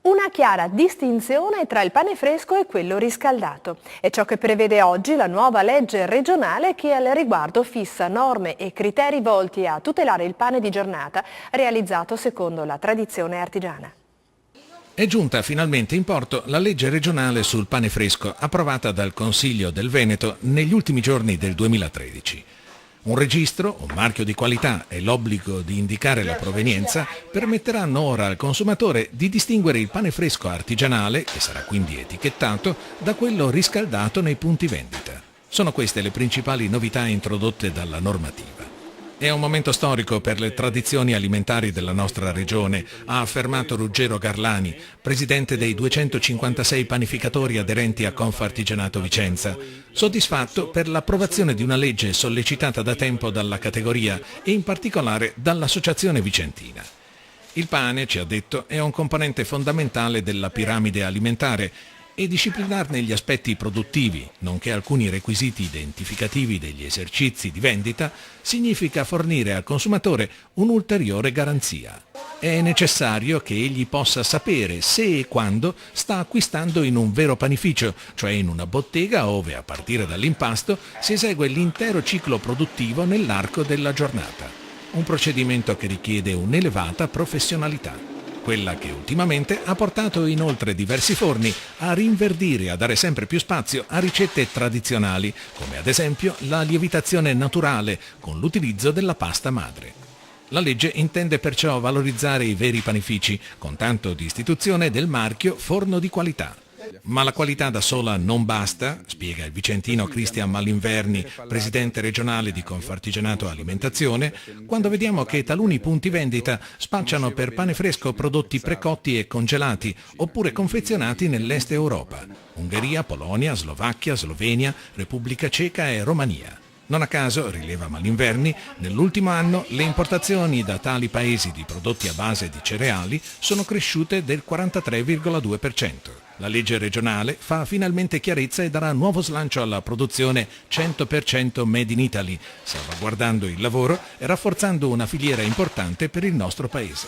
Una chiara distinzione tra il pane fresco e quello riscaldato. È ciò che prevede oggi la nuova legge regionale che al riguardo fissa norme e criteri volti a tutelare il pane di giornata realizzato secondo la tradizione artigiana. È giunta finalmente in porto la legge regionale sul pane fresco, approvata dal Consiglio del Veneto negli ultimi giorni del 2013. Un registro, un marchio di qualità e l'obbligo di indicare la provenienza permetteranno ora al consumatore di distinguere il pane fresco artigianale, che sarà quindi etichettato, da quello riscaldato nei punti vendita. Sono queste le principali novità introdotte dalla normativa. È un momento storico per le tradizioni alimentari della nostra regione, ha affermato Ruggero Garlani, presidente dei 256 panificatori aderenti a Confartigianato Vicenza, soddisfatto per l'approvazione di una legge sollecitata da tempo dalla categoria e in particolare dall'Associazione Vicentina. Il pane, ci ha detto, è un componente fondamentale della piramide alimentare e disciplinarne gli aspetti produttivi, nonché alcuni requisiti identificativi degli esercizi di vendita, significa fornire al consumatore un'ulteriore garanzia. È necessario che egli possa sapere se e quando sta acquistando in un vero panificio, cioè in una bottega ove, a partire dall'impasto, si esegue l'intero ciclo produttivo nell'arco della giornata. Un procedimento che richiede un'elevata professionalità. Quella che ultimamente ha portato inoltre diversi forni a rinverdire e a dare sempre più spazio a ricette tradizionali, come ad esempio la lievitazione naturale con l'utilizzo della pasta madre. La legge intende perciò valorizzare i veri panifici, con tanto di istituzione del marchio forno di qualità. Ma la qualità da sola non basta, spiega il vicentino Cristian Malinverni, presidente regionale di Confartigianato Alimentazione, quando vediamo che taluni punti vendita spacciano per pane fresco prodotti precotti e congelati, oppure confezionati nell'est Europa: Ungheria, Polonia, Slovacchia, Slovenia, Repubblica Ceca e Romania. Non a caso, rileva Malinverni, nell'ultimo anno le importazioni da tali paesi di prodotti a base di cereali sono cresciute del 43,2%. La legge regionale fa finalmente chiarezza e darà nuovo slancio alla produzione 100% Made in Italy, salvaguardando il lavoro e rafforzando una filiera importante per il nostro paese.